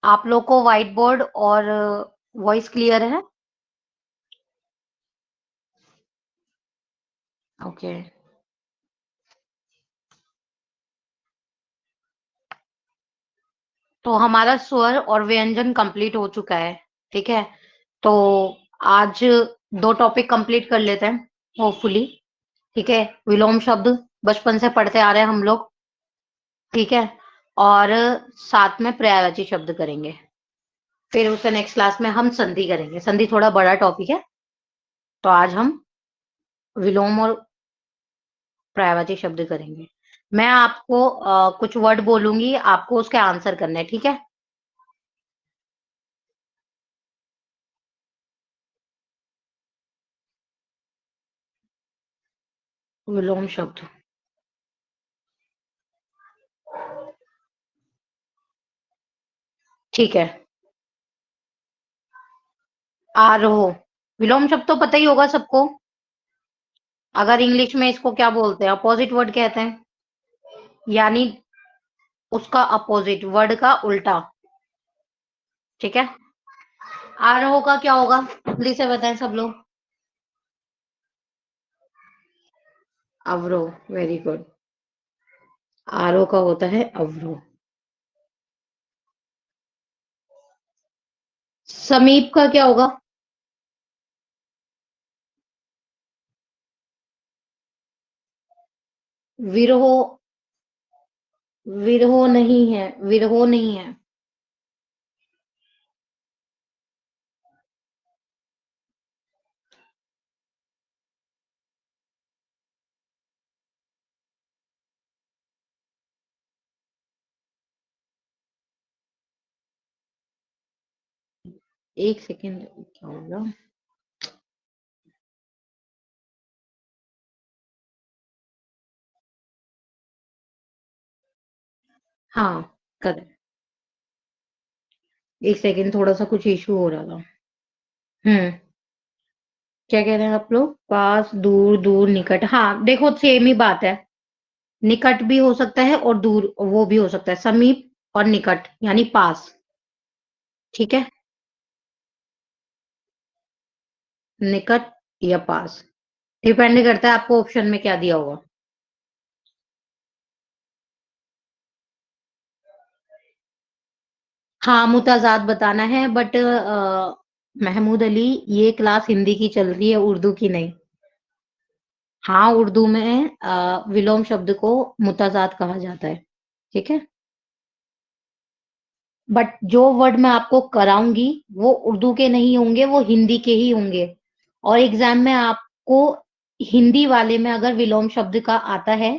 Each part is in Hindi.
आप लोग को व्हाइट बोर्ड और वॉइस क्लियर है? ओके। तो हमारा स्वर और व्यंजन कंप्लीट हो चुका है, ठीक है? तो आज 2 टॉपिक कंप्लीट कर लेते हैं, होपफुली, ठीक है? विलोम शब्द बचपन से पढ़ते आ रहे हैं हम लोग, ठीक है? और साथ में पर्यायवाची शब्द करेंगे। फिर उससे नेक्स्ट क्लास में हम संधि करेंगे। संधि थोड़ा बड़ा टॉपिक है, तो आज हम विलोम और पर्यायवाची शब्द करेंगे। मैं आपको कुछ वर्ड बोलूंगी, आपको उसके आंसर करने हैं, ठीक है? विलोम शब्द। ठीक है। आरोह। विलोम शब्द तो पता ही होगा सबको। अगर इंग्लिश में इसको क्या बोलते हैं? अपोजिट वर्ड कहते हैं, यानी उसका अपोजिट वर्ड का उल्टा, ठीक है? आरोह का क्या होगा, जल्दी से बताएं सब लोग। अवरोह, वेरी गुड। आरोह का होता है अवरोह। समीप का क्या होगा? विरहो। विरहो नहीं है, विरहो नहीं है। एक सेकेंड, क्या होगा? हाँ, कर। एक सेकेंड, थोड़ा सा कुछ इशू हो रहा था। हम्म। क्या कह रहे हैं आप लोग? पास, दूर, दूर, निकट। हाँ, देखो सेम ही बात है। निकट भी हो सकता है और दूर वो भी हो सकता है। समीप और निकट यानी पास, ठीक है? निकट या पास, डिपेंड करता है आपको ऑप्शन में क्या दिया होगा। हाँ, मुताजात बताना है, बट महमूद अली, ये क्लास हिंदी की चल रही है, उर्दू की नहीं। हाँ, उर्दू में विलोम शब्द को मुताजात कहा जाता है, ठीक है? बट जो वर्ड मैं आपको कराऊंगी वो उर्दू के नहीं होंगे, वो हिंदी के ही होंगे। और एग्जाम में आपको हिंदी वाले में अगर विलोम शब्द का आता है,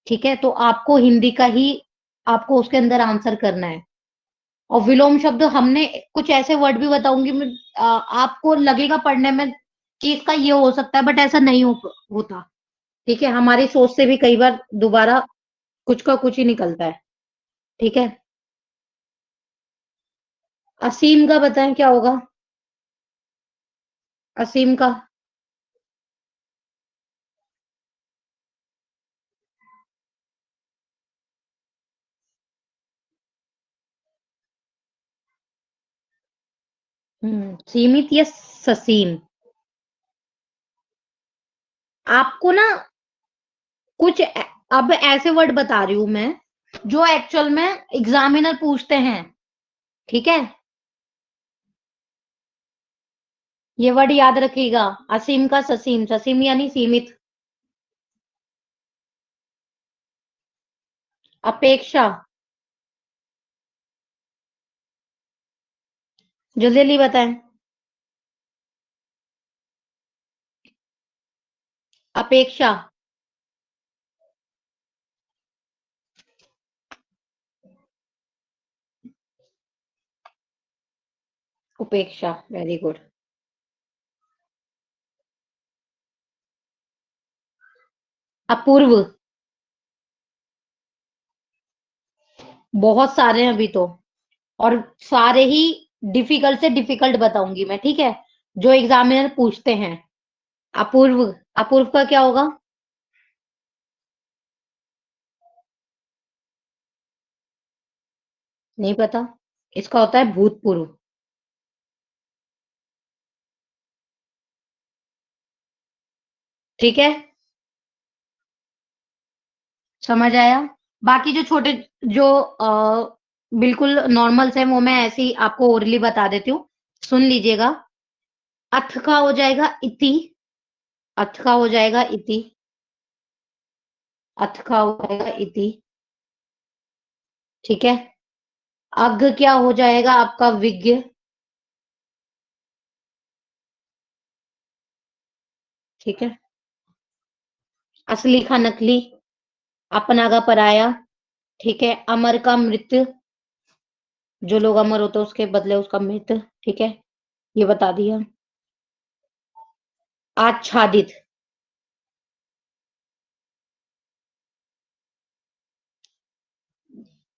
ठीक है, तो आपको हिंदी का ही, आपको उसके अंदर आंसर करना है। और विलोम शब्द हमने कुछ ऐसे वर्ड भी बताऊंगी मैं, आपको लगेगा पढ़ने में कि इसका ये हो सकता है, बट ऐसा नहीं होता, ठीक है? हमारी सोच से भी कई बार दोबारा कुछ का कुछ ही निकलता है, ठीक है? असीम का बताएं क्या होगा? असीम का। सीमित या ससीम? आपको ना कुछ अब ऐसे वर्ड बता रही हूं मैं जो एक्चुअल में एग्जामिनर पूछते हैं, ठीक है? ये वर्ड याद रखिएगा। असीम का ससीम, ससीम यानी सीमित। अपेक्षा। जल्दी जल्दी बताएं। अपेक्षा। उपेक्षा, वेरी गुड। अपूर्व। बहुत सारे हैं अभी तो, और सारे ही डिफिकल्ट से डिफिकल्ट बताऊंगी मैं, ठीक है, जो एग्जामिनर पूछते हैं। अपूर्व। अपूर्व का क्या होगा? नहीं पता। इसका होता है भूतपूर्व। ठीक है, समझ आया। बाकी जो छोटे, जो बिल्कुल नॉर्मल्स हैं, वो मैं ऐसे ही आपको ओरली बता देती हूँ, सुन लीजिएगा। अथ का हो जाएगा इति। अथ का हो जाएगा इति। अथ का हो जाएगा इति। ठीक है। अघ क्या हो जाएगा आपका विज्ञ। ठीक है। असली का नकली। अपना का पराया। ठीक है। अमर का मृत, जो लोग अमर होते हैं उसके बदले उसका मृत। ठीक है, ये बता दिया। आच्छादित।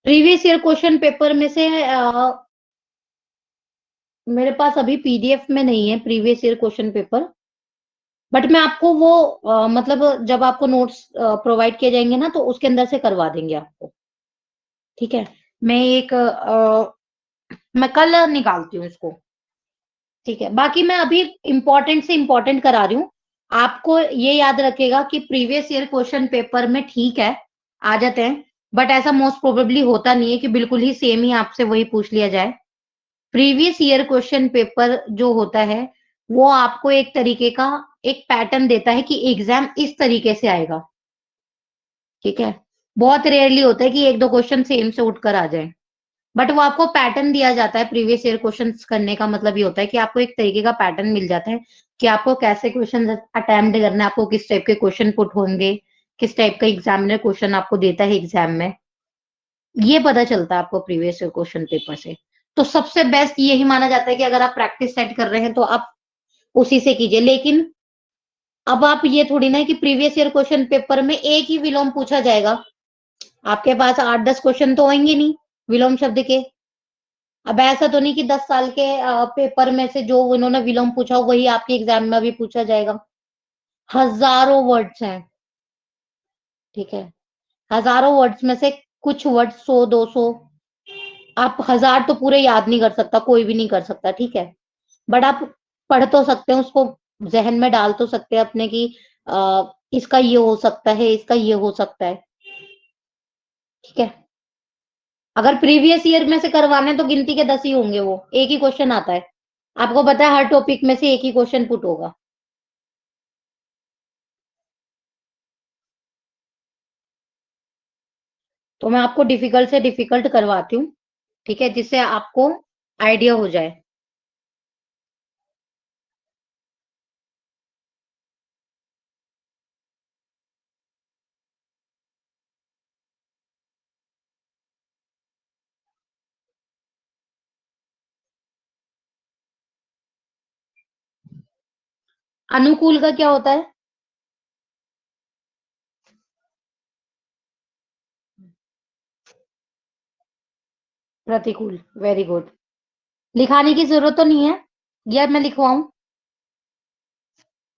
प्रीवियस ईयर क्वेश्चन पेपर में से मेरे पास अभी पीडीएफ में नहीं है previous year question paper, but मैं आपको वो मतलब जब आपको नोट्स प्रोवाइड किए जाएंगे ना, तो उसके अंदर से करवा देंगे आपको। ठीक है। मैं एक मैं कल निकालती हूँ इसको। ठीक है। बाकी मैं अभी इंपॉर्टेंट से इंपॉर्टेंट करा रही हूँ। आपको ये याद रखेगा कि प्रीवियस ईयर क्वेश्चन पेपर में ठीक है आ जाते हैं, बट ऐसा मोस्ट प्रोबेबली होता नहीं है कि बिल्कुल ही सेम ही आपसे वही पूछ लिया जाए। प्रीवियस ईयर क्वेश्चन पेपर जो होता है, वो आपको एक तरीके का एक पैटर्न देता है कि एग्जाम इस तरीके से आएगा। ठीक है। बहुत रेयरली होता है कि एक दो क्वेश्चन सेम से उठकर आ जाए, बट वो आपको पैटर्न दिया जाता है। प्रीवियस ईयर क्वेश्चंस करने का मतलब ये होता है कि आपको एक तरीके का पैटर्न मिल जाता है कि आपको कैसे क्वेश्चन अटेम्प्ट करना है, आपको किस टाइप के क्वेश्चन पुट होंगे, किस टाइप का एग्जामिनर क्वेश्चन आपको देता है एग्जाम में। ये पता चलता है आपको प्रीवियस ईयर क्वेश्चन पेपर से। तो सबसे बेस्ट यही माना जाता है कि अगर आप प्रैक्टिस सेट कर रहे हैं तो आप उसी से कीजिए। लेकिन अब आप ये थोड़ी ना है कि प्रीवियस ईयर क्वेश्चन पेपर में एक ही विलोम पूछा जाएगा। आपके पास 8-10 क्वेश्चन तो होंगे नहीं विलोम शब्द के। अब ऐसा तो नहीं कि 10 साल के पेपर में से जो उन्होंने विलोम पूछा हो वही आपके एग्जाम में भी पूछा जाएगा। हजारों वर्ड्स हैं। ठीक है। हजारों वर्ड्स में से कुछ वर्ड 100-200, आप हजार तो पूरे याद नहीं कर सकता, कोई भी नहीं कर सकता। ठीक है। बट आप पढ़ तो सकते हैं उसको, जहन में डाल तो सकते हैं अपने की इसका ये हो सकता है, इसका ये हो सकता है। ठीक है। अगर प्रीवियस ईयर में से करवाने तो गिनती के 10 ही होंगे, वो एक ही क्वेश्चन आता है। आपको पता है हर टॉपिक में से एक ही क्वेश्चन पुट होगा। तो मैं आपको डिफिकल्ट से डिफिकल्ट करवाती हूँ। ठीक है, जिससे आपको आइडिया हो जाए। अनुकूल का क्या होता है? प्रतिकूल। Very good. लिखाने की जरूरत तो नहीं है, या मैं लिखवाऊं?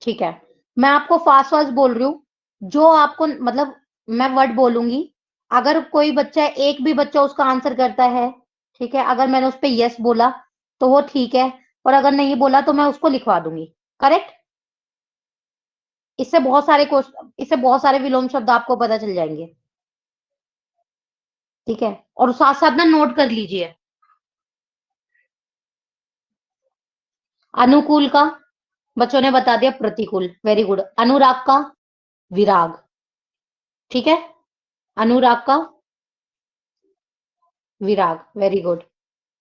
ठीक है। मैं आपको फास्ट फास्ट बोल रही हूँ, जो आपको मतलब मैं वर्ड बोलूंगी, अगर कोई बच्चा, एक भी बच्चा उसका आंसर करता है, ठीक है, अगर मैंने उस पर यस बोला तो वो ठीक है, और अगर नहीं बोला तो मैं उसको लिखवा दूंगी। करेक्ट। इससे बहुत सारे क्वेश्चन, इससे बहुत सारे विलोम शब्द आपको पता चल जाएंगे। ठीक है। और साथ साथ ना नोट कर लीजिए। अनुकूल का बच्चों ने बता दिया प्रतिकूल। Very good. अनुराग का विराग। ठीक है। अनुराग का विराग। Very good.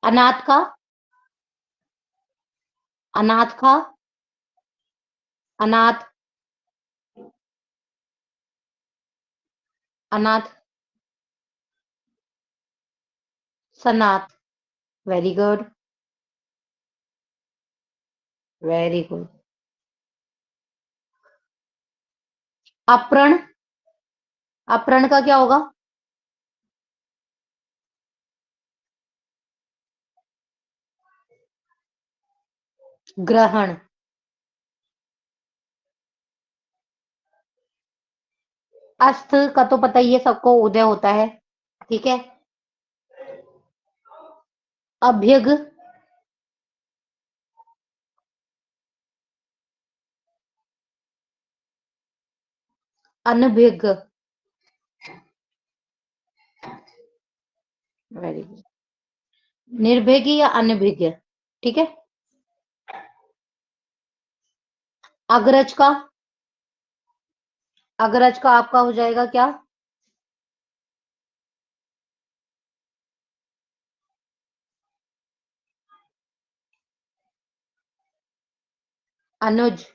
अनाथ का, अनाथ का अनाथ, अनाथ सनाथ। Very good. Very good. अप्रण, अप्रण का क्या होगा? ग्रहण। अस्त का तो पता ही है सबको, उदय होता है। ठीक है। अभ्यग, अनभिज्ञ। Very good. निर्भेगी या अनभिज्ञ, ठीक है। अग्रज का, अग्रज का आपका हो जाएगा क्या? अनुज,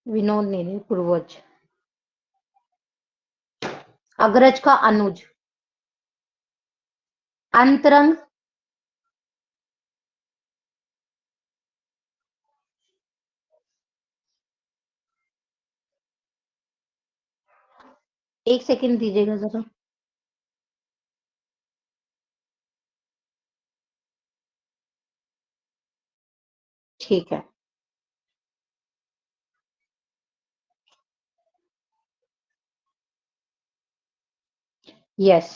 विनोद नहीं, पूर्वज। अग्रज का अनुज। अंतरंग, एक सेकंड दीजिएगा जरा। ठीक है। यस।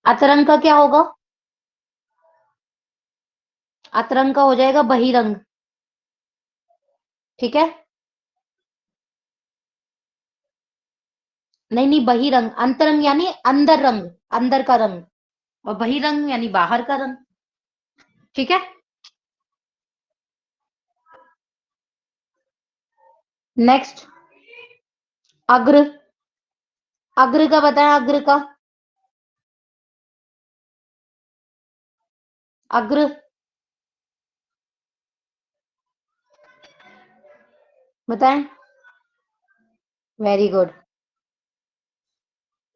अतरंग का क्या होगा? अतरंग का हो जाएगा बहिरंग, ठीक है। नहीं नहीं, बहिरंग, अंतरंग यानी अंदर रंग, अंदर का रंग, और बहिरंग यानी बाहर का रंग, ठीक है। नेक्स्ट, अग्र, अग्र का बताएं, अग्र का, अग्र, बताएं। Very good.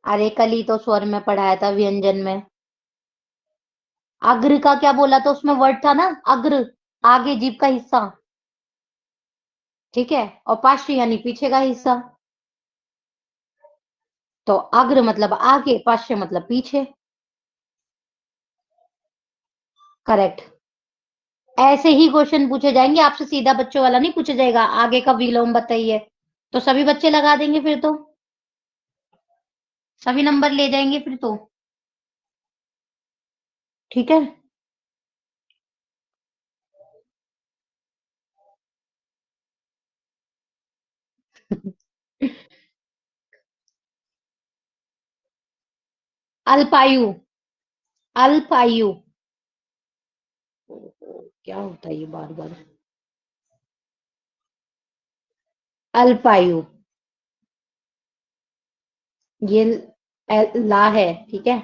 अरे कल ही तो स्वर में पढ़ाया था, व्यंजन में। अग्र का क्या बोला था, उसमें वर्ड था ना अग्र, आगे जीभ का हिस्सा, ठीक है। और पार्श्व यानी पीछे का हिस्सा। तो अग्र मतलब आगे, पार्श्व मतलब पीछे। करेक्ट। ऐसे ही क्वेश्चन पूछे जाएंगे आपसे, सीधा बच्चों वाला नहीं पूछा जाएगा, आगे का विलोम बताइए, तो सभी बच्चे लगा देंगे, फिर तो सभी नंबर ले जाएंगे फिर तो, ठीक है। अल्पायु, अल्पायु, क्या होता है ये बार बार? अल्पायु, ये ला है, ठीक है।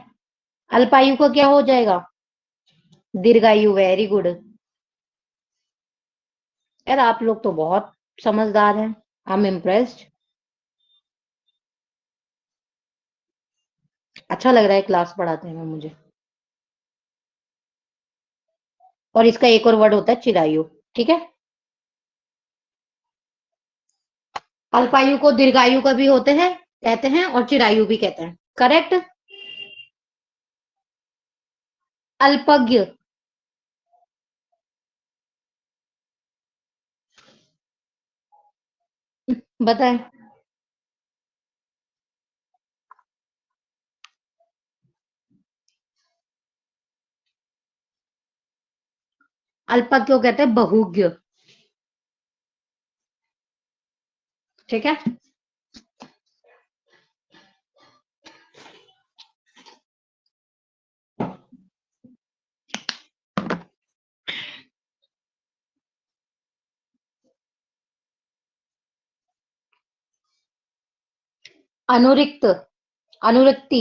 अल्पायु को क्या हो जाएगा? दीर्घायु। Very good. यार आप लोग तो बहुत समझदार हैं, आई एम इम्प्रेस्ड। अच्छा लग रहा है क्लास पढ़ाते हैं मुझे। और इसका एक और वर्ड होता है चिरायु, ठीक है। अल्पायु को दीर्घायु का भी होते हैं, कहते हैं, और चिरायु भी कहते हैं, करेक्ट। अल्पज्ञ, बताएं। अल्पज्ञ को कहते हैं बहुज्ञ, ठीक है। अनुरिक्त, अनुरक्ति,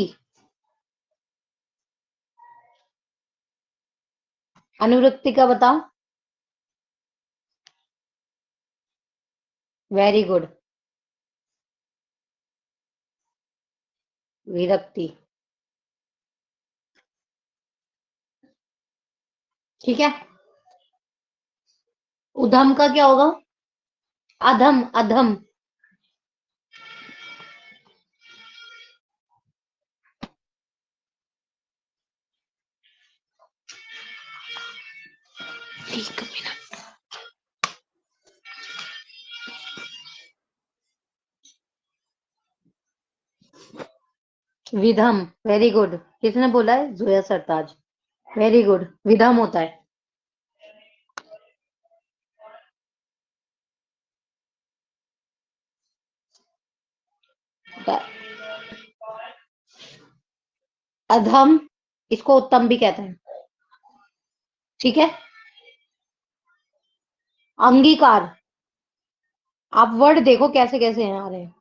अनुरक्ति का बताओ। Very good. विरक्ति, ठीक है। उधम का क्या होगा? अधम, अधम, एक मिनट। विधम, very good. किसने बोला है? जोया सरताज। वेरी गुड, विधम होता है। अधम, इसको उत्तम भी कहते हैं। ठीक है। अंगीकार, आप वर्ड देखो कैसे कैसे हैं आ रहे हैं।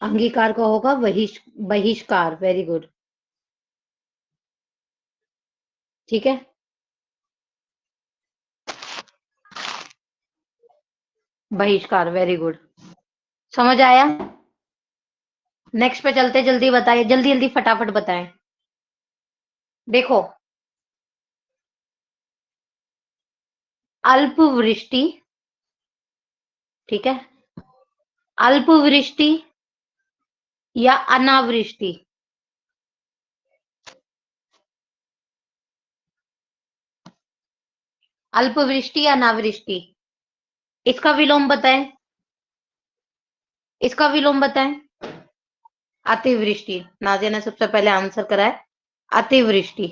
अंगीकार का होगा बहिष्कार, वेरी गुड। ठीक है। बहिष्कार, वेरी गुड। समझ आया? नेक्स्ट पे चलते, जल्दी बताइए, जल्दी जल्दी फटाफट बताएं। देखो, अल्पवृष्टि, ठीक है, अल्पवृष्टि या अनावृष्टि। अल्पवृष्टि या अनावृष्टि, इसका विलोम बताएं, इसका विलोम बताएं। अतिवृष्टि, नाजिया ने सबसे पहले आंसर करा है अतिवृष्टि।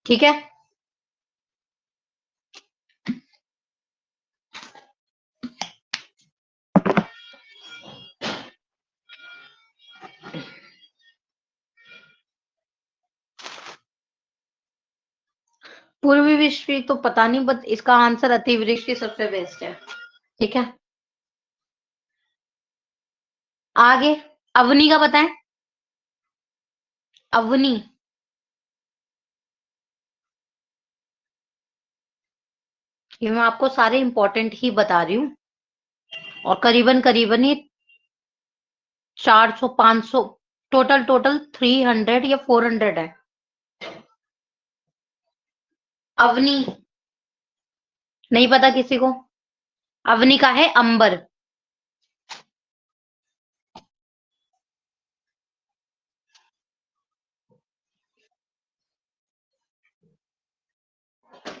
ठीक है। पूर्वी वृष्टि तो पता नहीं, बट इसका आंसर अतिवृष्टि सबसे बेस्ट है। ठीक है। आगे, अवनी का बताएं। अवनी, ये मैं आपको सारे इंपॉर्टेंट ही बता रही हूँ, और करीबन करीबन ये 400 500, टोटल टोटल 300 या 400 है। अवनी, नहीं पता किसी को? अवनी का है अंबर।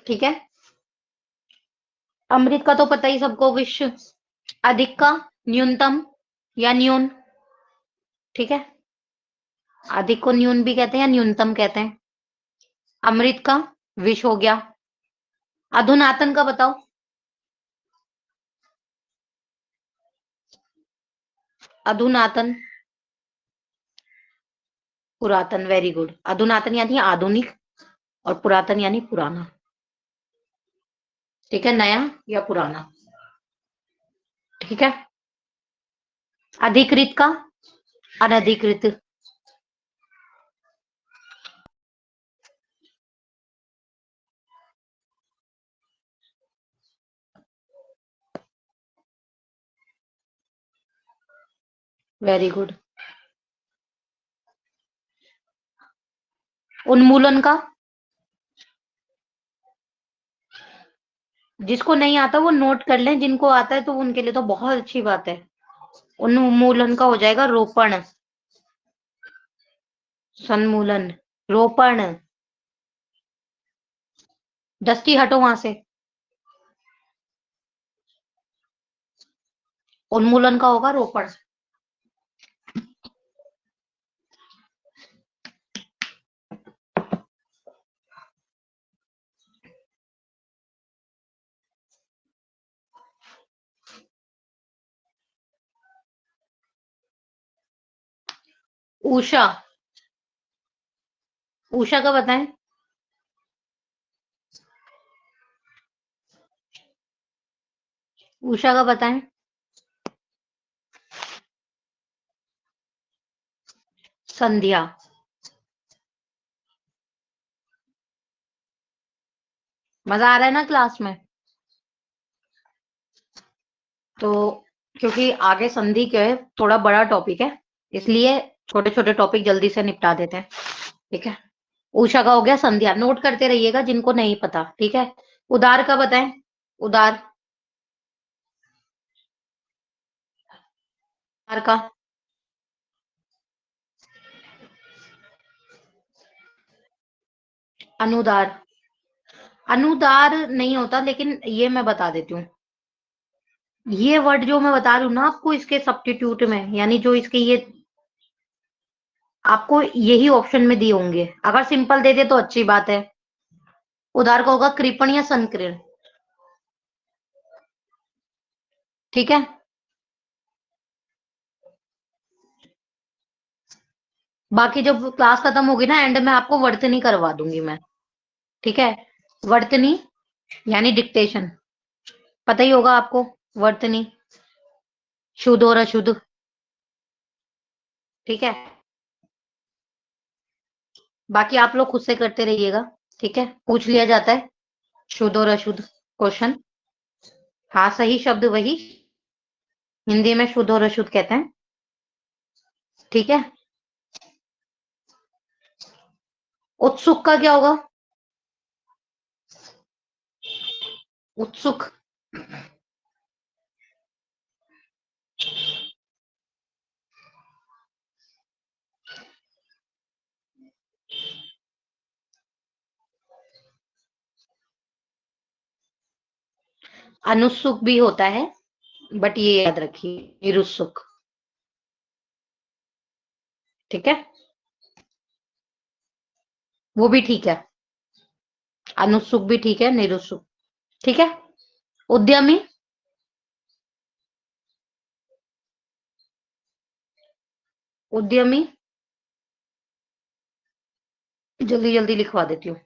ठीक है। अमृत का तो पता ही सबको, विश्व। अधिक का न्यूनतम या न्यून। ठीक है। अधिक को न्यून भी कहते हैं या न्यूनतम कहते हैं। अमृत का विष हो गया। अधुनातन का बताओ। अधुनातन, पुरातन, वेरी गुड। अधुनातन यानी आधुनिक, और पुरातन यानी पुराना। ठीक है, नया या पुराना। ठीक है। अधिकृत का अनधिकृत। Very good. उन्मूलन का, जिसको नहीं आता वो नोट कर लें, जिनको आता है तो उनके लिए तो बहुत अच्छी बात है। उन्मूलन का हो जाएगा रोपण, सन्मूलन, रोपण। डस्टी हटो वहां से। उन्मूलन का होगा रोपण। उषा, उषा का बताएं। उषा का बताएं। संध्या। मजा आ रहा है ना क्लास में? तो क्योंकि आगे संधि क्या है, थोड़ा बड़ा टॉपिक है, इसलिए छोटे छोटे टॉपिक जल्दी से निपटा देते हैं। ठीक है। उषा का हो गया, संध्या नोट करते रहिएगा जिनको नहीं पता। ठीक है। उदार का बताएं। उदार, उदार का अनुदार, अनुदार नहीं होता, लेकिन ये मैं बता देती हूँ। ये वर्ड जो मैं बता रही हूँ ना आपको, इसके सब्स्टिट्यूट में, यानी जो इसके ये आपको यही ऑप्शन में दिए होंगे। अगर सिंपल दे दे तो अच्छी बात है। उदार का होगा कृपण या संकीर्ण। ठीक है, बाकी जब क्लास खत्म होगी ना, एंड में आपको वर्तनी करवा दूंगी मैं। ठीक है, वर्तनी यानी डिक्टेशन, पता ही होगा आपको। वर्तनी शुद्ध और अशुद्ध। ठीक है, बाकी आप लोग खुद से करते रहिएगा। ठीक है, पूछ लिया जाता है शुद्ध और अशुद्ध क्वेश्चन। हाँ, सही शब्द वही, हिंदी में शुद्ध और अशुद्ध कहते हैं। ठीक है, उत्सुक का क्या होगा? उत्सुक, अनुत्सुक भी होता है, बट ये याद रखिए, निरुत्सुक। ठीक है, वो भी ठीक है, अनुत्सुक भी ठीक है, निरुत्सुक। ठीक है, उद्यमी, उद्यमी जल्दी जल्दी लिखवा देती हूँ,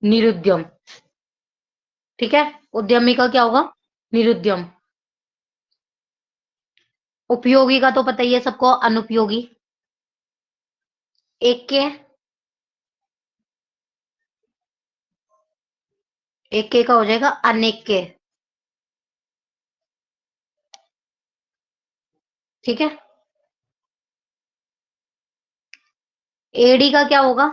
निरुद्यम। ठीक है, उद्यमी का क्या होगा? निरुद्यम। उपयोगी का तो पता ही है सबको, अनुपयोगी। एक के, एक के का हो जाएगा अनेक के। ठीक है, एडी का क्या होगा?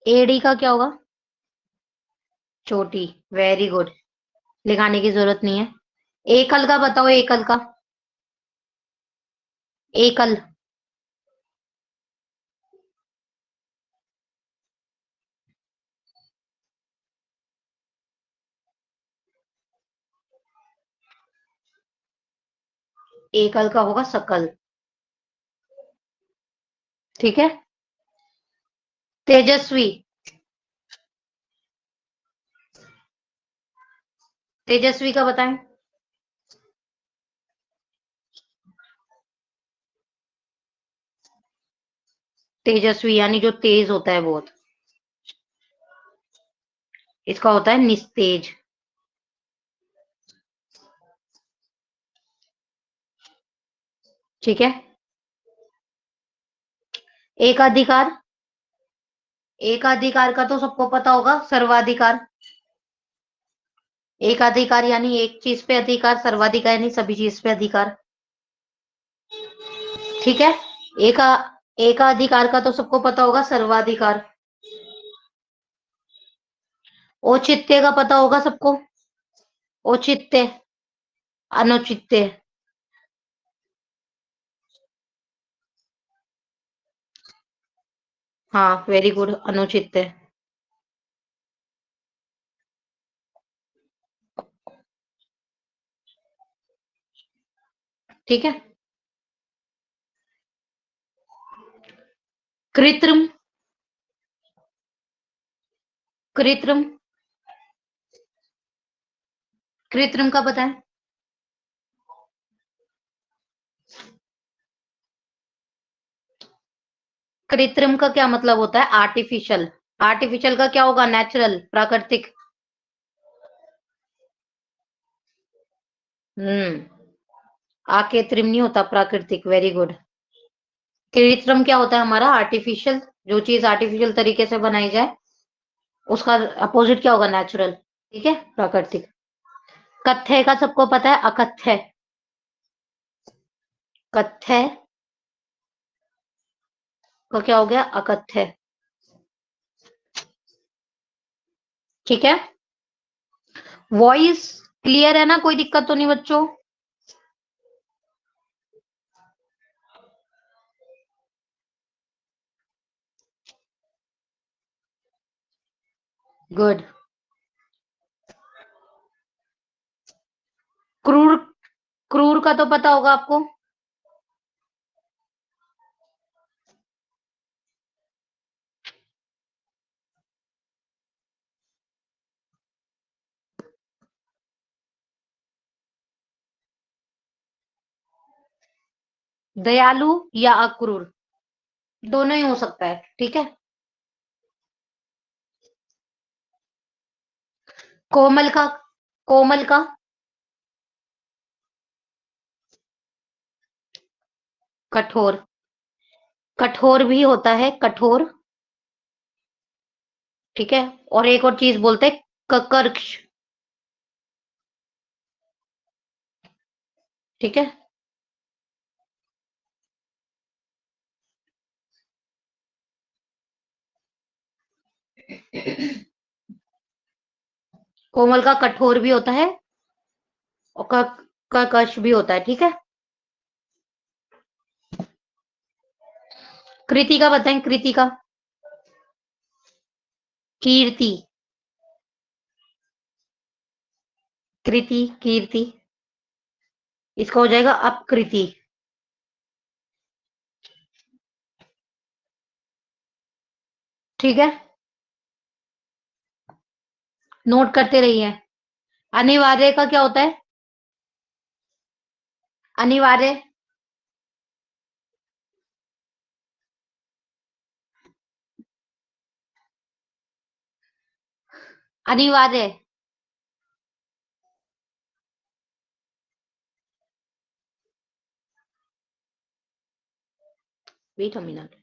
एडी का क्या होगा? चोटी। वेरी गुड, लिखाने की जरूरत नहीं है। एकल का बताओ, एकल का। एकल, एकल का होगा सकल। ठीक है, तेजस्वी, तेजस्वी का बताएं। तेजस्वी यानी जो तेज होता है बहुत, इसका होता है निस्तेज। ठीक है, एकाधिकार, एकाधिकार का तो सबको पता होगा, सर्वाधिकार। एकाधिकार यानी एक चीज पे अधिकार, सर्वाधिकार यानी सभी चीज पे अधिकार। ठीक है, एका एकाधिकार का तो सबको पता होगा, सर्वाधिकार। औचित्य का पता होगा सबको, औचित्य, अनुचित्य। हाँ, वेरी गुड, अनुचित्य। ठीक है, कृत्रिम, कृत्रिम, कृत्रिम का पता है? कृत्रिम का क्या मतलब होता है? आर्टिफिशियल। आर्टिफिशियल का क्या होगा? नेचुरल, प्राकृतिक। आकृत्रिम नहीं होता, प्राकृतिक। Very good. कृत्रिम क्या होता है हमारा? आर्टिफिशियल। जो चीज आर्टिफिशियल तरीके से बनाई जाए, उसका अपोजिट क्या होगा? नेचुरल। ठीक है, प्राकृतिक। कथ्य का सबको पता है, अकथ्य। कथ्य का क्या हो गया? अकथ्य। ठीक है, वॉइस क्लियर है ना? कोई दिक्कत तो नहीं बच्चों? गुड। क्रूर, क्रूर का तो पता होगा आपको। दयालु या अक्रूर, दोनों ही हो सकता है, ठीक है। कोमल का, कोमल का, कठोर, कठोर भी होता है, कठोर, ठीक है। और एक और चीज बोलते हैं, ककर्ष, ठीक है। कोमल का कठोर भी होता है और कर्कश भी होता है, ठीक है। कृति का बताएं, कृति का। कीर्ति, कृति, कीर्ति, इसका हो जाएगा अपकृति, ठीक है। नोट करते रहिए। अनिवार्य का क्या होता है? अनिवार्य, अनिवार्य, वेट अ मिनट।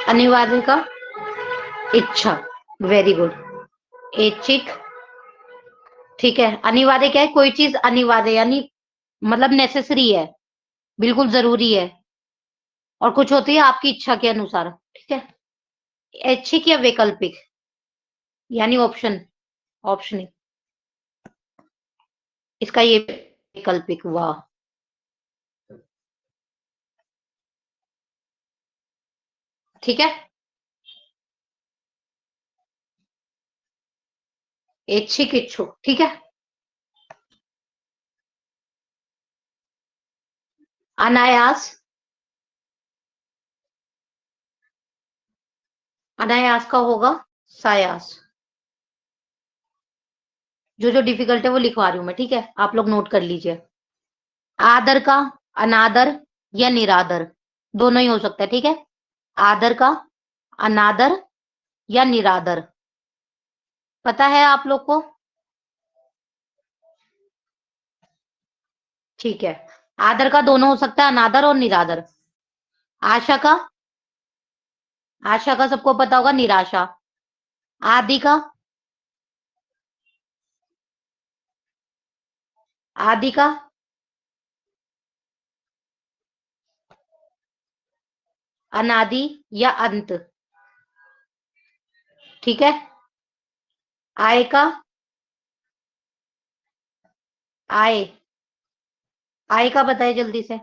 अनिवार्य का इच्छा, वेरी गुड। ऐच्छिक, ठीक है। अनिवार्य क्या है? कोई चीज अनिवार्य यानी मतलब नेसेसरी है, बिल्कुल जरूरी है, और कुछ होती है आपकी इच्छा के अनुसार, ठीक है। ऐच्छिक या वैकल्पिक, यानी ऑप्शन, ऑप्शनिंग, इसका ये वैकल्पिक हुआ, ठीक है। ऐच्छिक, इच्छुक, ठीक है। अनायास, अनायास का होगा सायास। जो जो डिफिकल्ट है वो लिखवा रही हूं मैं, ठीक है, आप लोग नोट कर लीजिए। आदर का अनादर या निरादर, दोनों ही हो सकता है, ठीक है। आदर का अनादर या निरादर, पता है आप लोग को, ठीक है। आदर का दोनों हो सकता है, अनादर और निरादर। आशा का, आशा का सबको पता होगा, निराशा। आदि का, आदि का अनादि या अंत, ठीक है। आय का, आय, आय का बताइए जल्दी से।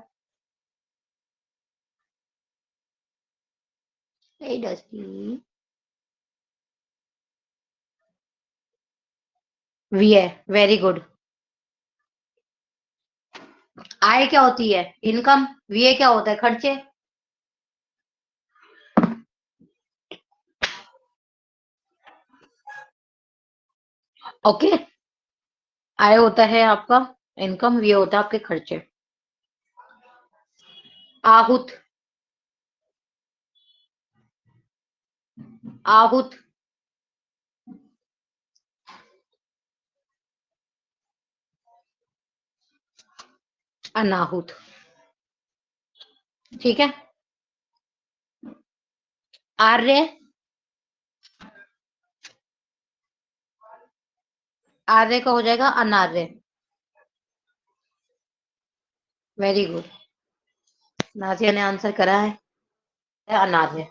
व्यय, वेरी गुड। आय क्या होती है? इनकम। व्यय क्या होता है? खर्चे। ओके, आय होता है आपका इनकम, व्यय होता है आपके खर्चे। आहूत, आहूत, अनाहूत, ठीक है। आर्य, आर्य का हो जाएगा अनार्य, वेरी गुड। नाजिया ने आंसर करा है अनार्य,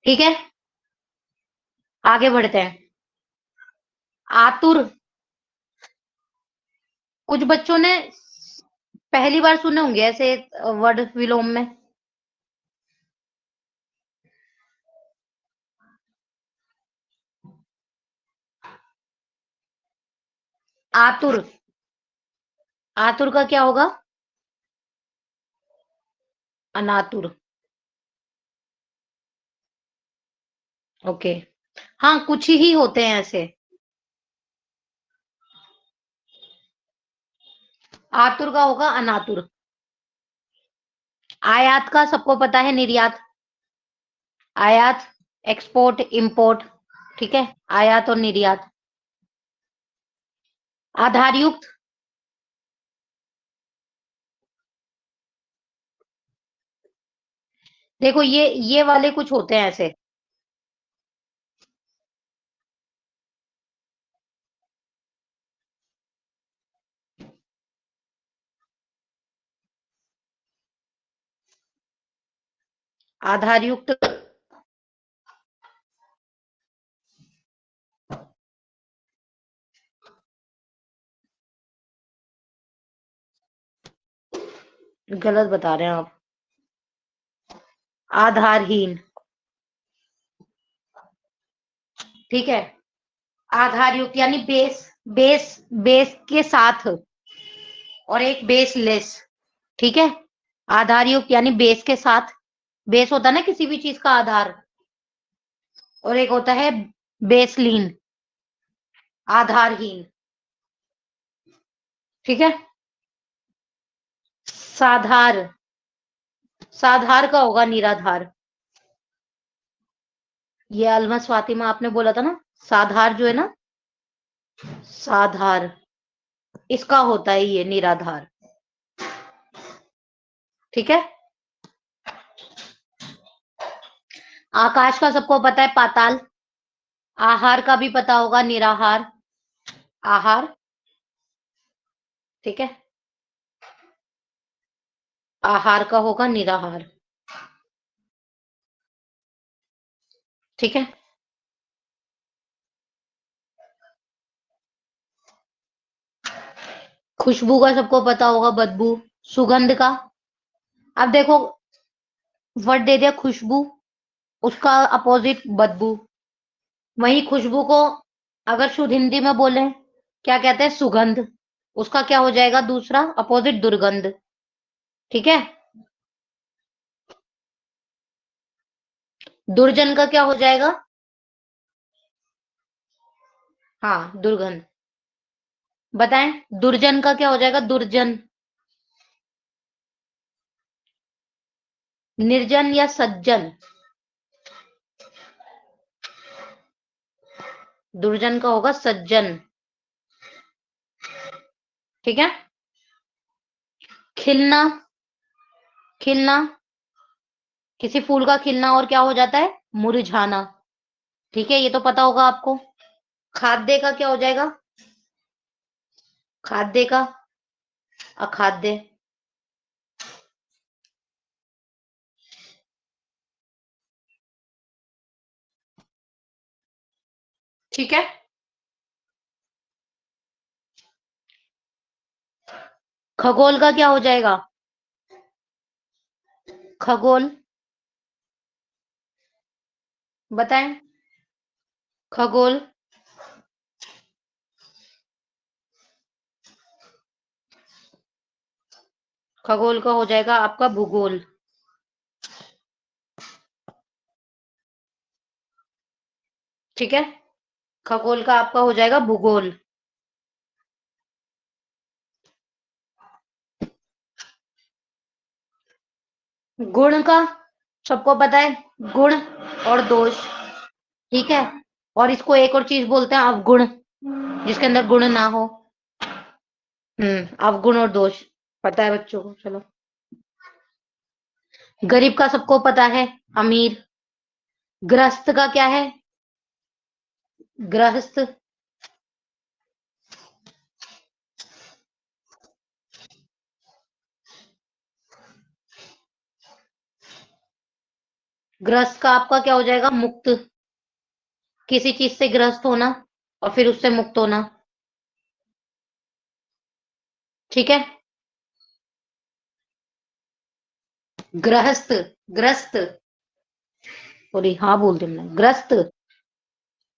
ठीक है। आगे बढ़ते हैं। आतुर, कुछ बच्चों ने पहली बार सुने होंगे ऐसे वर्ड विलोम में। आतुर, आतुर का क्या होगा? अनातुर। ओके। हाँ, कुछ ही होते हैं ऐसे। आतुर का होगा अनातुर। आयात का सबको पता है, निर्यात। आयात, एक्सपोर्ट, इंपोर्ट। ठीक है, आयात और निर्यात। आधारयुक्त, देखो ये वाले कुछ होते हैं ऐसे। आधारयुक्त, गलत बता रहे हैं आप। आधारहीन। ठीक है, आधारयुक्त यानी बेस, बेस के साथ और एक बेस लेस। ठीक है, आधारयुक्त यानी बेस के साथ। बेस होता है ना किसी भी चीज का आधार, और एक होता है बेसलीन, आधारहीन। ठीक है। साधार, साधार का होगा निराधार। ये अलमस फातिमा आपने बोला था ना, साधार जो है ना, साधार, इसका होता है ये निराधार। ठीक है। आकाश का सबको पता है, पाताल। आहार का भी पता होगा, निराहार, आहार। ठीक है, आहार का होगा निराहार। ठीक है। खुशबू का सबको पता होगा, बदबू। सुगंध का, अब देखो, वर्ड दे दिया खुशबू, उसका अपोजिट बदबू। वही खुशबू को अगर शुद्ध हिंदी में बोले, क्या कहते हैं? सुगंध। उसका क्या हो जाएगा दूसरा अपोजिट? दुर्गंध। ठीक है। दुर्जन का क्या हो जाएगा? हाँ, दुर्गंध। बताएं, दुर्जन का क्या हो जाएगा? दुर्जन। निर्जन या सज्जन? दुर्जन का होगा सज्जन। ठीक है। खिलना, खिलना, किसी फूल का खिलना और क्या हो जाता है? मुरझाना। ठीक है, ये तो पता होगा आपको। खाद्य का क्या हो जाएगा? खाद्य का अखाद्य। ठीक है। खगोल का क्या हो जाएगा? खगोल, बताएं। खगोल, खगोल का हो जाएगा आपका भूगोल। ठीक है, खगोल का आपका हो जाएगा भूगोल। गुण का सबको पता है, गुण और दोष। ठीक है, और इसको एक और चीज बोलते हैं अवगुण, जिसके अंदर गुण ना हो। अवगुण और दोष पता है बच्चों को, चलो। गरीब का सबको पता है, अमीर। ग्रस्त का क्या है? गृहस्थ। ग्रस्त का आपका क्या हो जाएगा? मुक्त, किसी चीज से ग्रस्त होना और फिर उससे मुक्त होना। ठीक है। गृहस्थ, ग्रस्त, सॉरी, हाँ बोल दी मैंने, ग्रस्त।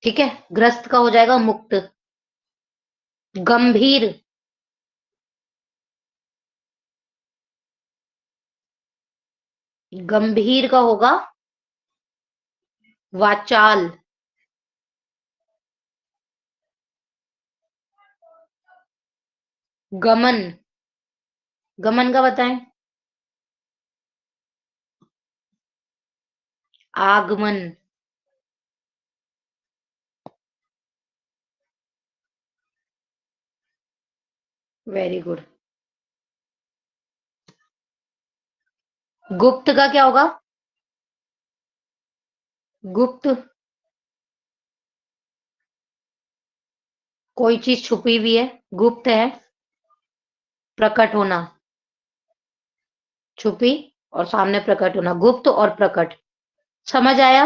ठीक है, ग्रस्त का हो जाएगा मुक्त। गंभीर, गंभीर का होगा वाचाल। गमन, गमन का बताएं। आगमन, वेरी गुड। गुप्त का क्या होगा? गुप्त, कोई चीज छुपी हुई है, गुप्त है। प्रकट होना, छुपी और सामने प्रकट होना, गुप्त और प्रकट। समझ आया?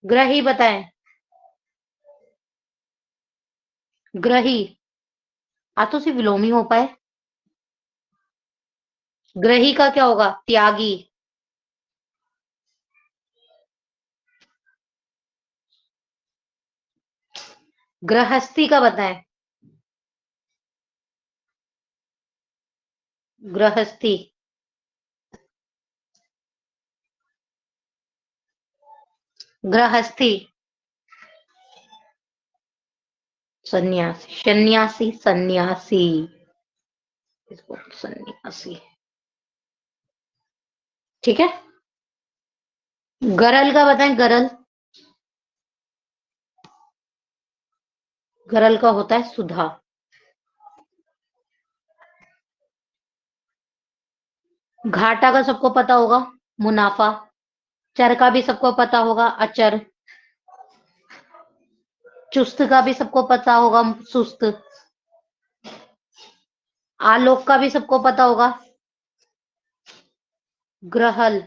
ग्रही बताएं। ग्रही, आ तो सिर्फ विलोम ही हो पाए। ग्रही का क्या होगा? त्यागी। गृहस्थी का बताएं। गृहस्थी, गृहस्थी, सन्यासी, सन्यासी, सन्यासी, इसको सन्यासी। ठीक है। गरल का बताएं। गरल, गरल का होता है सुधा। घाटा का सबको पता होगा, मुनाफा। चर का भी सबको पता होगा, अचर। चुस्त का भी सबको पता होगा, सुस्त। आलोक का भी सबको पता होगा, ग्रहल।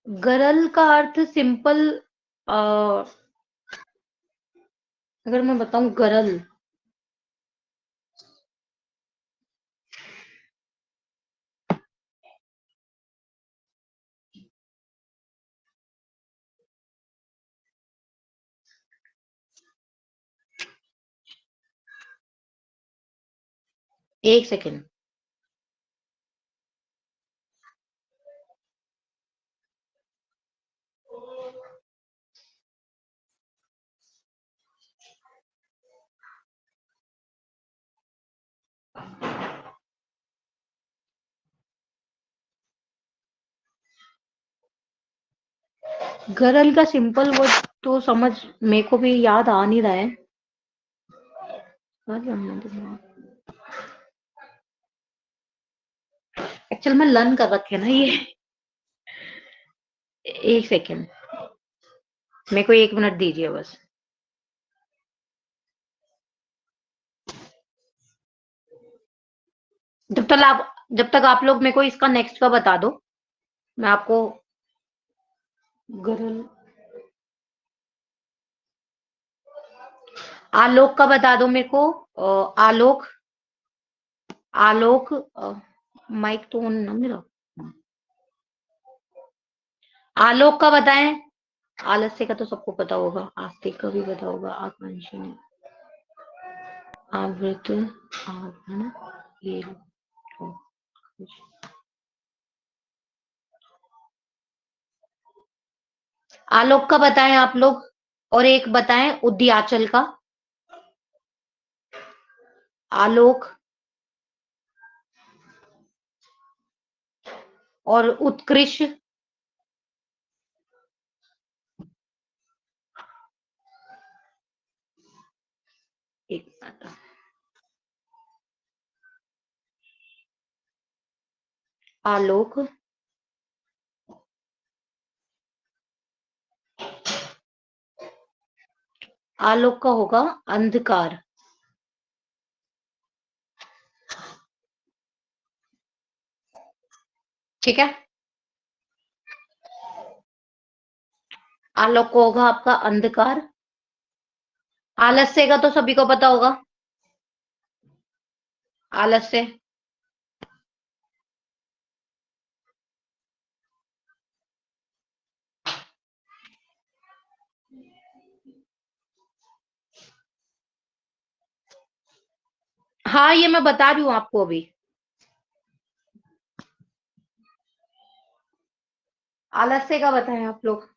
गरल का अर्थ सिंपल, अगर मैं बताऊं गरल, एक सेकेंड। गरल का सिंपल वर्ड तो समझ, मेरे को भी याद आ नहीं रहा है। एक्चुअल में लर्न कर रखे ना ये। एक सेकेंड, मेरे को 1 मिनट दीजिए बस। जब तक आप लोग मेरे को इसका नेक्स्ट का बता दो, मैं आपको गरल, आलोक का बता दो मेरे को। आलोक, आलोक, माइक तो ऑन ना मेरा। आलोक का बताएं। आलस्य का तो सबको पता होगा, आस्तिक का भी पता होगा, आकांक्षी ने, आवृत, है ना ये। आलोक का बताएं आप लोग, और एक बताएं उद्याचल का। आलोक और उत्कृष्ट। एक मिनट। आलोक, आलोक का होगा अंधकार। ठीक है, आलोक को होगा आपका अंधकार। आलस्य का तो सभी को पता होगा, आलस्य। हाँ, ये मैं बता रही हूँ आपको अभी। आलस्य का बताएं आप लोग।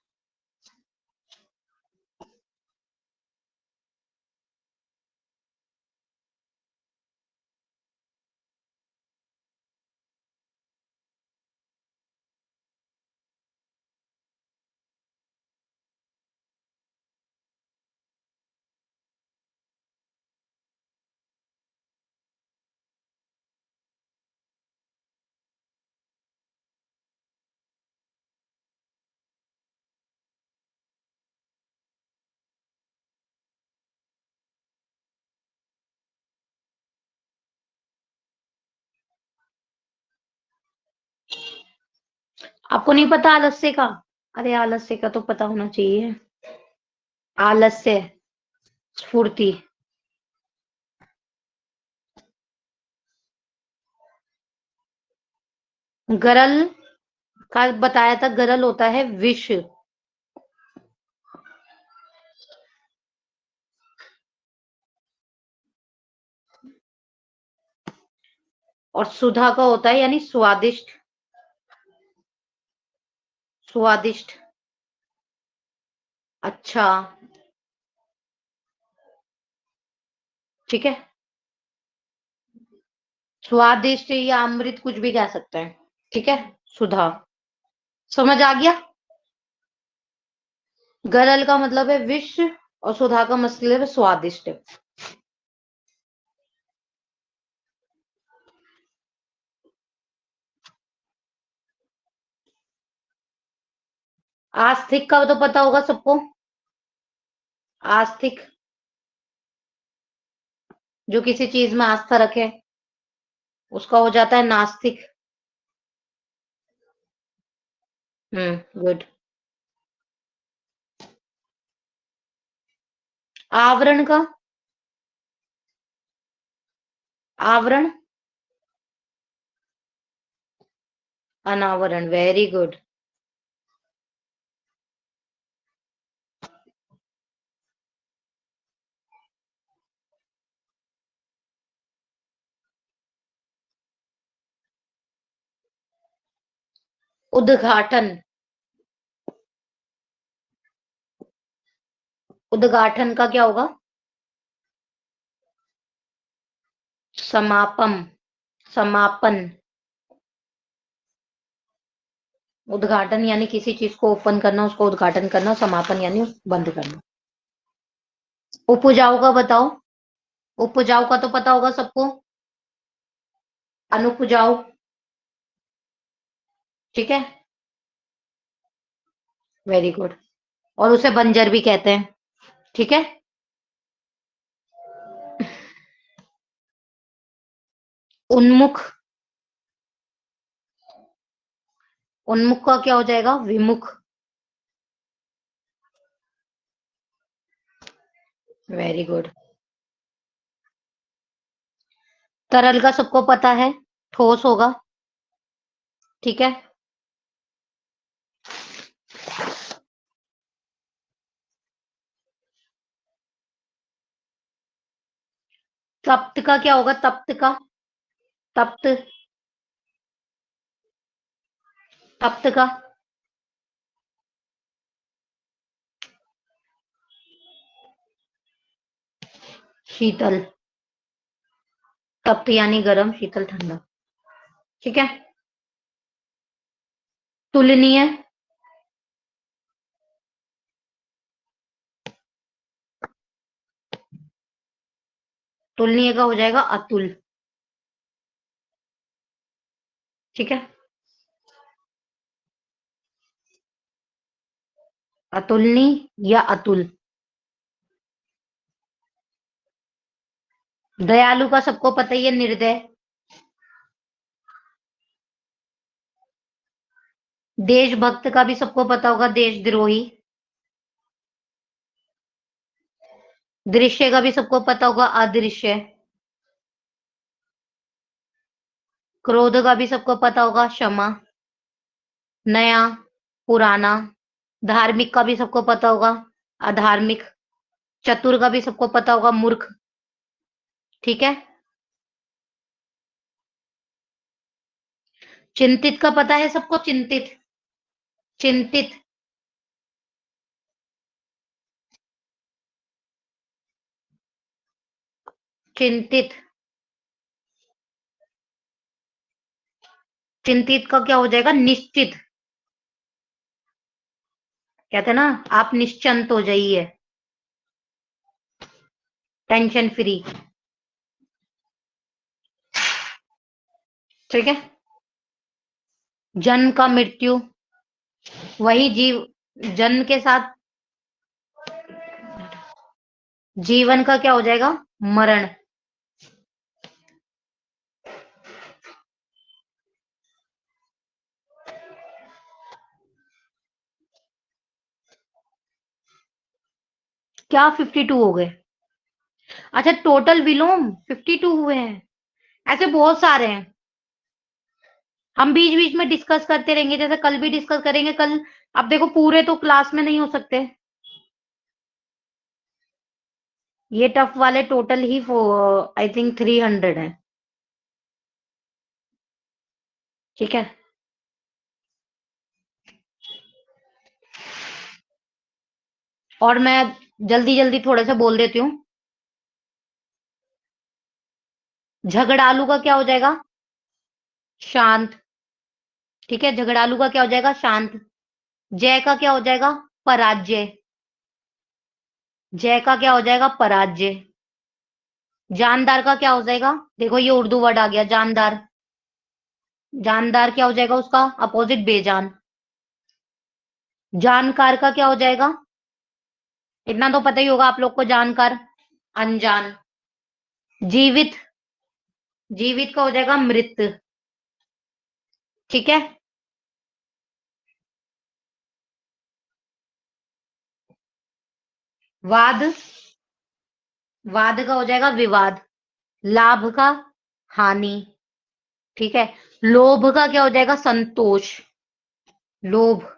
आपको नहीं पता आलस्य का? अरे आलस्य का तो पता होना चाहिए। आलस्य, स्फूर्ति। गरल का बताया था, गरल होता है विष। और सुधा का होता है यानी स्वादिष्ट। स्वादिष्ट। अच्छा। ठीक है। स्वादिष्ट या अमृत कुछ भी कह सकते हैं। ठीक है। सुधा। समझ आ गया? गरल का मतलब है विष और सुधा का मतलब है स्वादिष्ट। आस्तिक का तो पता होगा सबको। आस्तिक, जो किसी चीज में आस्था रखे, उसका हो जाता है नास्तिक। गुड। आवरण का। आवरण। अनावरण, वेरी गुड। उद्घाटन। उद्घाटन का क्या होगा? समापन। समापन। उद्घाटन यानी किसी चीज को ओपन करना, उसको उद्घाटन करना। समापन यानी बंद करना। उपजाऊ का बताओ। उपजाऊ का तो पता होगा सबको। अनुपजाऊ। ठीक है। Very good. और उसे बंजर भी कहते हैं। ठीक है। उन्मुख। उन्मुख का क्या हो जाएगा? विमुख। Very good. तरल का सबको पता है, ठोस होगा। ठीक है। तप्त का क्या होगा? तप्त का। तप्त। तप्त का। शीतल। तप्त यानी गर्म, शीतल ठंडा। ठीक है। तुलनीय। तुलनीय का हो जाएगा अतुल। ठीक है। अतुलनीय या अतुल। दयालु का सबको पता ही है, निर्दय। देशभक्त का भी सबको पता होगा, देशद्रोही। दृश्य का भी सबको पता होगा, अदृश्य। क्रोध का भी सबको पता होगा, क्षमा। नया, पुराना। धार्मिक का भी सबको पता होगा, अधार्मिक। चतुर का भी सबको पता होगा, मूर्ख। ठीक है। चिंतित का पता है सबको, चिंतित। चिंतित। चिंतित। चिंतित का क्या हो जाएगा, निश्चित। कहते हैं ना, आप निश्चिंत हो जाइए, टेंशन फ्री। ठीक है। जन्म का मृत्यु, वही जीव। जन्म के साथ जीवन का क्या हो जाएगा, मरण। क्या 52 हो गए? अच्छा, टोटल विलोम 52 हुए हैं। ऐसे बहुत सारे हैं। हम बीच बीच में डिस्कस करते रहेंगे, जैसे कल भी डिस्कस करेंगे। कल अब देखो, पूरे तो क्लास में नहीं हो सकते। ये टफ वाले टोटल ही आई थिंक 300 है। ठीक है। और मैं जल्दी जल्दी थोड़े से बोल देती हूँ। झगड़ालू का क्या हो जाएगा, शांत। ठीक है, झगड़ालू का क्या हो जाएगा, शांत। जय का क्या हो जाएगा, पराजय। जय का क्या हो जाएगा, पराजय। जानदार का क्या हो जाएगा, देखो ये उर्दू वर्ड आ गया, जानदार। जानदार क्या हो जाएगा उसका अपोजिट, बेजान। जानकार का क्या हो जाएगा, इतना तो पता ही होगा आप लोग को, जानकार। अनजान। जीवित। जीवित का हो जाएगा मृत। ठीक है। वाद। वाद का हो जाएगा विवाद। लाभ का हानि। ठीक है। लोभ का क्या हो जाएगा, संतोष। लोभ।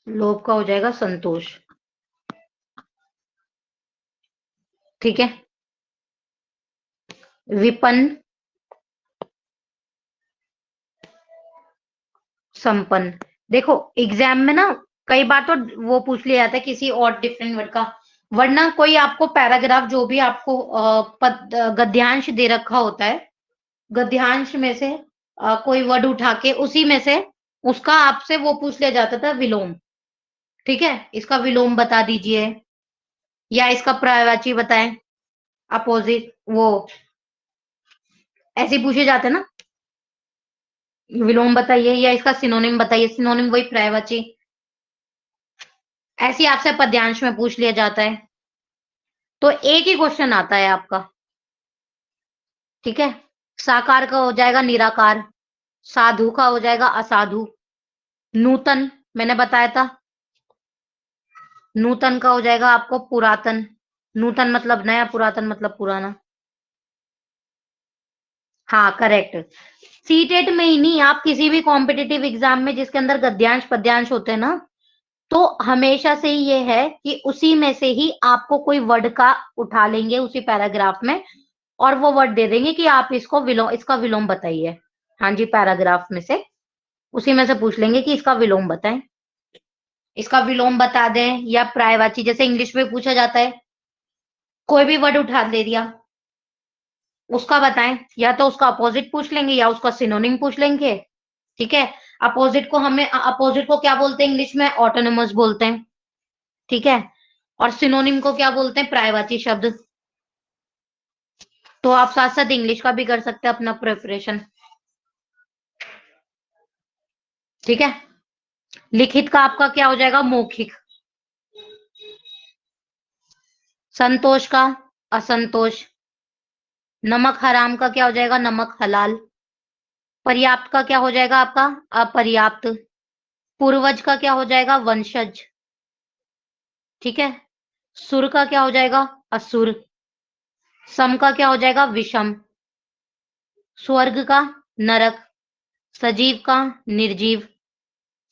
लोभ का हो जाएगा संतोष। ठीक है। विपन्न। संपन्न। देखो एग्जाम में ना, कई बार तो वो पूछ लिया जाता है किसी और डिफरेंट वर्ड का। वरना कोई आपको पैराग्राफ, जो भी आपको गद्यांश दे रखा होता है, गद्यांश में से कोई वर्ड उठा के उसी में से उसका आपसे वो पूछ लिया जाता था, विलोम। ठीक है, इसका विलोम बता दीजिए, या इसका पर्यायवाची बताएं, अपोजिट वो, ऐसे पूछे जाते हैं ना। विलोम बताइए, या इसका सिनोनिम बताइए, सिनोनिम वही पर्यायवाची। ऐसे ही आपसे पद्यांश में पूछ लिया जाता है, तो एक ही क्वेश्चन आता है आपका। ठीक है। साकार का हो जाएगा निराकार। साधु का हो जाएगा असाधु। नूतन, मैंने बताया था। नूतन का हो जाएगा आपको पुरातन। नूतन मतलब नया, पुरातन मतलब पुराना। हाँ, करेक्ट। सीटेट में ही नहीं, आप किसी भी कॉम्पिटिटिव एग्जाम में जिसके अंदर गद्यांश पद्यांश होते हैं ना, तो हमेशा से ही ये है कि उसी में से ही आपको कोई वर्ड का उठा लेंगे उसी पैराग्राफ में, और वो वर्ड दे देंगे कि आप इसको विलोम, इसका विलोम बताइए। हाँ जी, पैराग्राफ में से उसी में से पूछ लेंगे कि इसका विलोम बताएं। इसका विलोम बता दें, या पर्यायवाची, जैसे इंग्लिश में पूछा जाता है, कोई भी वर्ड उठा ले दिया, उसका बताएं। या तो उसका अपोजिट पूछ लेंगे, या उसका सिनोनिम पूछ लेंगे। ठीक है। अपोजिट को हमें, अपोजिट को क्या बोलते हैं इंग्लिश में, ऑटोनोमस बोलते हैं। ठीक है। और सिनोनिम को क्या बोलते हैं, पर्यायवाची शब्द। तो आप साथ साथ इंग्लिश का भी कर सकते हैं अपना प्रिपरेशन। ठीक है। लिखित का आपका क्या हो जाएगा, मौखिक। संतोष का असंतोष। नमक हराम का क्या हो जाएगा, नमक हलाल। पर्याप्त का क्या हो जाएगा आपका, अपर्याप्त। पूर्वज का क्या हो जाएगा, वंशज। ठीक है। सुर का क्या हो जाएगा? असुर। सम का क्या हो जाएगा? विषम। स्वर्ग का नरक। सजीव का निर्जीव।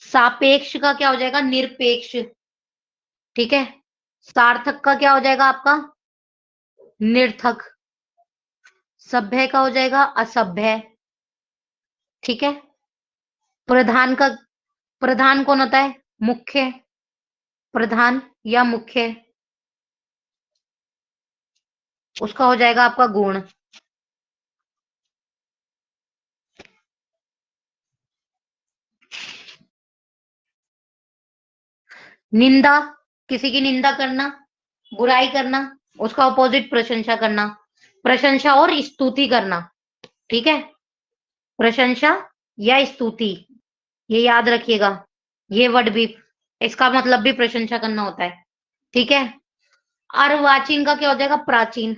सापेक्ष का क्या हो जाएगा? निरपेक्ष। ठीक है। सार्थक का क्या हो जाएगा आपका? निर्थक। सभ्य का हो जाएगा असभ्य। ठीक है। प्रधान का, प्रधान कौन होता है? मुख्य। प्रधान या मुख्य, उसका हो जाएगा आपका गुण। निंदा, किसी की निंदा करना, बुराई करना, उसका ऑपोजिट प्रशंसा करना। प्रशंसा और स्तुति करना। ठीक है। प्रशंसा या स्तुति, ये याद रखिएगा। ये वर्ड भी, इसका मतलब भी प्रशंसा करना होता है। ठीक है। अर्वाचीन का क्या हो जाएगा? प्राचीन।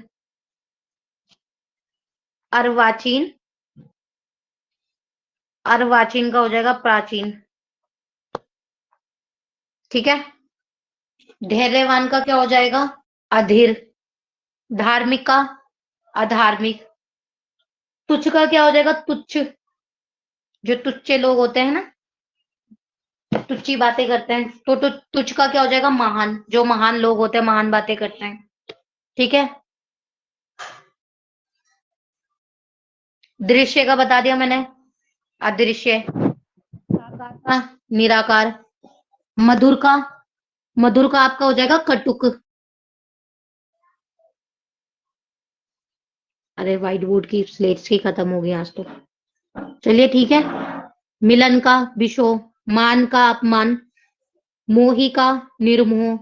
अर्वाचीन, अर्वाचीन का हो जाएगा प्राचीन। ठीक है। धैर्यवान का क्या हो जाएगा? अधीर। धार्मिक का अधार्मिक। तुच्छ का क्या हो जाएगा? तुच्छ। जो तुच्चे लोग होते हैं ना, तुच्छी बातें करते हैं, तो तुच्छ का क्या हो जाएगा? महान। जो महान लोग होते हैं, महान बातें करते हैं। ठीक है। दृश्य का बता दिया मैंने, अदृश्य। साकार का निराकार। मधुर का, मधुर का आपका हो जाएगा कटुक। अरे व्हाइट बोर्ड की स्लेट्स ही खत्म हो गई आज तो। चलिए ठीक है। मिलन का विशोह। मान का अपमान। मोही का निर्मोह।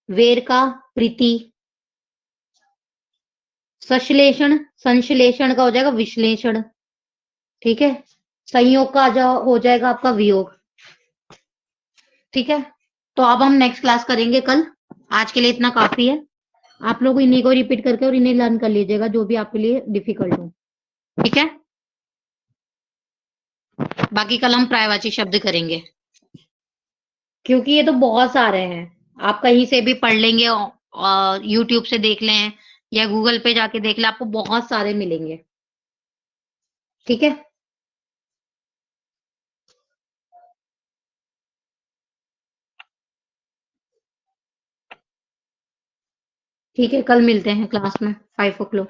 वेर का प्रीति। संश्लेषण, संश्लेषण का हो जाएगा विश्लेषण। ठीक है। संयोग का हो जाएगा आपका वियोग। ठीक है। तो अब हम नेक्स्ट क्लास करेंगे कल। आज के लिए इतना काफी है। आप लोग इन्हीं को रिपीट करके और इन्हें लर्न कर लीजिएगा, जो भी आपके लिए डिफिकल्ट हो। ठीक है। बाकी कल हम पर्यायवाची शब्द करेंगे, क्योंकि ये तो बहुत सारे हैं। आप कहीं से भी पढ़ लेंगे और यूट्यूब से देख लें या गूगल पे जाके देख लें, आपको बहुत सारे मिलेंगे। ठीक है। ठीक है, कल मिलते हैं क्लास में 5 o'clock।